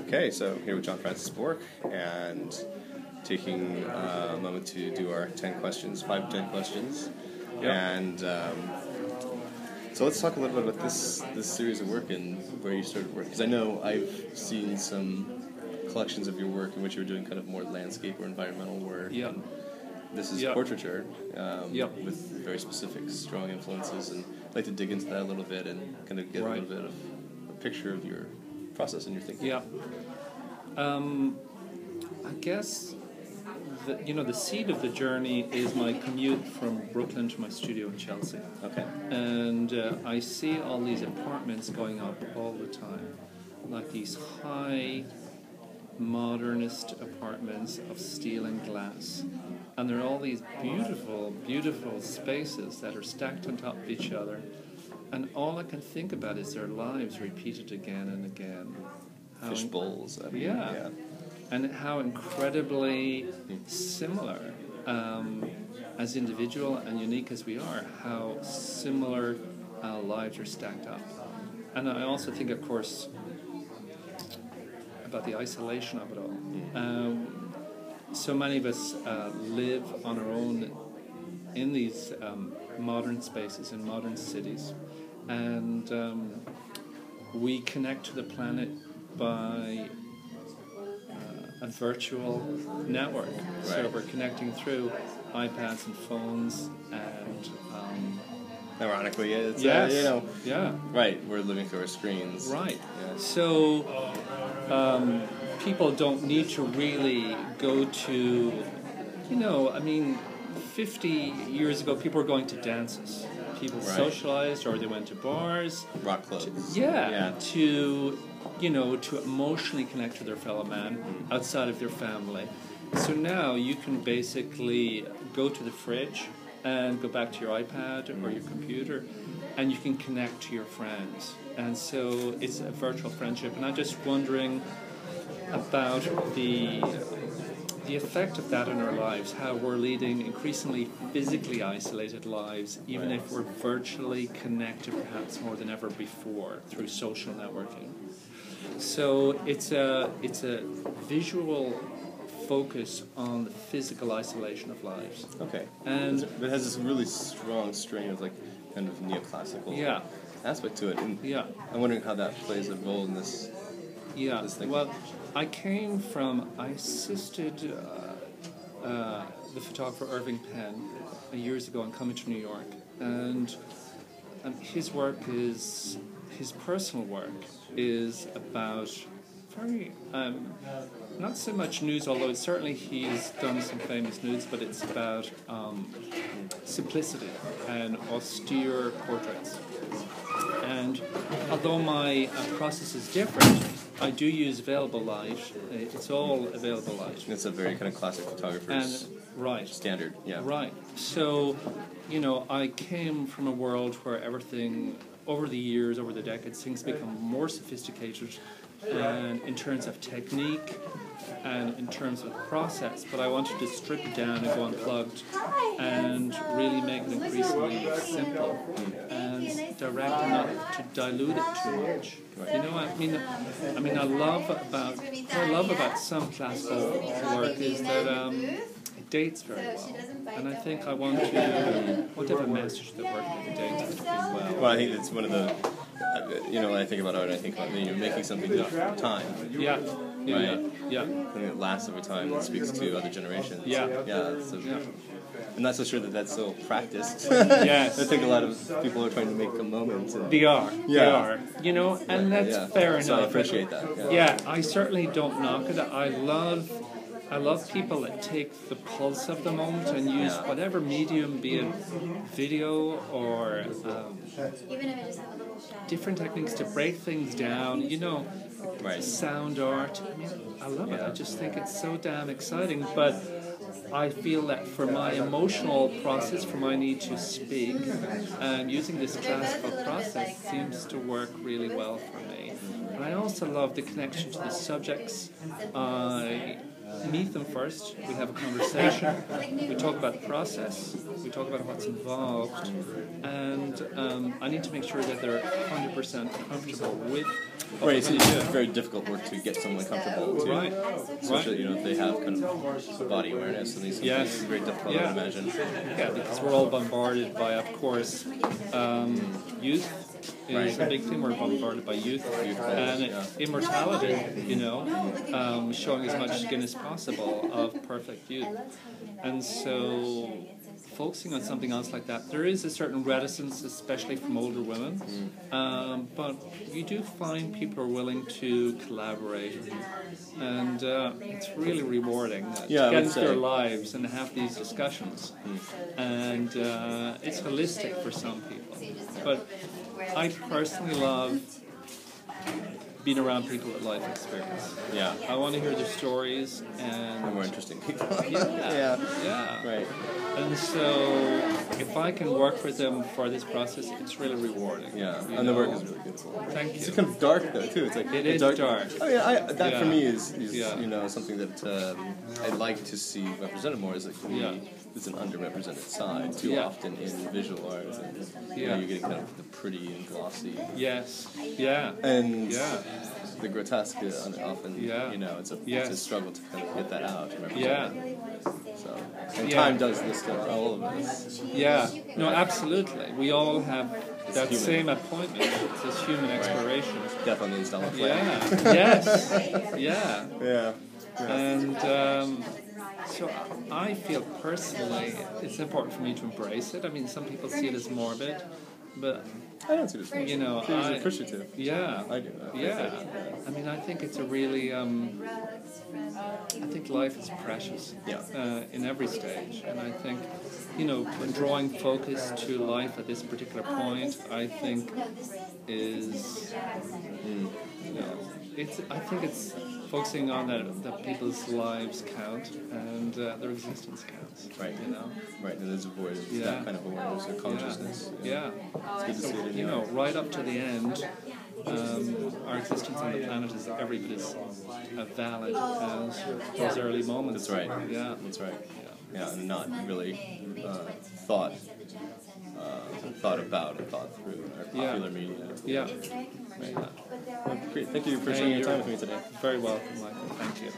Okay, so here with John Francis Bourke, and taking a moment to do our 10 questions, 5 to 10 questions. Yep. And so let's talk a little bit about this series of work and where you started work. Because I know I've seen some collections of your work in which you were doing kind of more landscape or environmental work. Yeah. And this is Yep. portraiture Yep. with very specific, strong influences. And I'd like to dig into that a little bit and kind of get a little bit of a picture of your process and your thinking. Yeah. I guess the seed of the journey is my commute from Brooklyn to my studio in Chelsea. Okay. And I see all these apartments going up all the time, like these high modernist apartments of steel and glass. And there are all these beautiful, beautiful spaces that are stacked on top of each other. And all I can think about is their lives repeated again and again. Fish bowls. I mean, yeah. And how incredibly similar, as individual and unique as we are, how similar our lives are stacked up. And I also think, of course, about the isolation of it all. So many of us live on our own in these modern spaces, in modern cities. And we connect to the planet by a virtual network. Right. So we're connecting through iPads and phones and... ironically, it's, yes. Yeah. Right, we're living through our screens. Right. Yeah. So people don't need to really go to, 50 years ago people were going to dances. People socialized, or they went to bars. Rock clubs. To emotionally connect to their fellow man outside of their family. So now you can basically go to the fridge and go back to your iPad or your computer, and you can connect to your friends. And so it's a virtual friendship. And I'm just wondering about the effect of that in our lives, how we're leading increasingly physically isolated lives, even if we're virtually connected perhaps more than ever before through social networking. So it's a visual focus on the physical isolation of lives. Okay. And it has this really strong strain of kind of neoclassical aspect to it. And I'm wondering how that plays a role in this. Yeah. This thing. Well, I assisted the photographer Irving Penn years ago in coming to New York, and his personal work is about very, not so much nudes, although certainly he's done some famous nudes, but it's about simplicity and austere portraits. And although my process is different, I do use available light. It's all available light. It's a very kind of classic photographer's standard. Yeah. Right. So, I came from a world where everything, over the years, over the decades, things become more sophisticated, and in terms of technique and in terms of process. But I wanted to strip it down and go unplugged and really make it increasingly simple and direct, and not to dilute it too much. What I love about some classical work is that it dates very well, and I think I want to have a message that works with the dates particularly well. Well, I think it's one of the, when I think about art, I think about making something for time. Yeah. Yeah. Something that lasts over time and speaks to other generations. I'm not so sure that that's so practiced. Yes. I think a lot of people are trying to make a moment. They are. And that's fair enough. So I appreciate that. Yeah, I certainly don't knock it. I love people that take the pulse of the moment and use whatever medium, be it video or different techniques to break things down, sound art. I love it. I just think it's so damn exciting. But I feel that for my emotional process, for my need to speak, and using this classical process seems to work really well for me. And I also love the connection to the subjects I meet them first, we have a conversation, we talk about the process, we talk about what's involved, and I need to make sure that they're 100% comfortable with what Right, we're it's going to do. very difficult work to get someone comfortable too. Right. Especially, if they have kind of body awareness and these Yes. it's very difficult, I Yeah. would imagine. Yeah, because we're all bombarded by, of course, youth is a big thing. We're bombarded by youth and immortality, showing as much skin as possible of perfect youth. And so focusing on something else like that, there is a certain reticence, especially from older women, but you do find people are willing to collaborate, and it's really rewarding to get into their lives and have these discussions, and it's holistic for some people. But I personally love being around people with life experience. Yeah. I want to hear their stories and The more interesting people. yeah. Right. And so, if I can work with them for this process, it's really rewarding. Yeah. You And the work know? is really beautiful. Thank you. It's kind of dark though too. It's like It is dark. dark. I mean, that for me is Yeah. something that I'd like to see represented more. Is like for me, it's an underrepresented side too often in visual art. And, you're getting kind of the pretty and glossy. Yes. Yeah. And the grotesque often, it's a struggle to kind of get that out and represent it. So, and time does this to all of us. Yeah. No, absolutely. We all have that human. same appointment. It's this human exploration. Death on the installment plan. Yeah. Yes. Yeah. Yeah. And so I feel personally it's important for me to embrace it. I mean, some people see it as morbid, but I don't see this. I appreciative. Yeah, I do. I mean, I think it's a really. I think life is precious. In every stage, and I think, drawing focus to life at this particular point, I think is. I think it's focusing on that people's lives count and their existence counts. Right. Right, and there's a void of that kind of awareness or consciousness. Yeah. It's good to see it in right up to the end, our existence on the planet is every bit as valid as those early moments. That's right. Yeah. That's right. Yeah, and not really thought about and thought through our popular media. Yeah. Right. Well, great. Thank you for spending your time with me today. Very welcome, Michael. Thank you.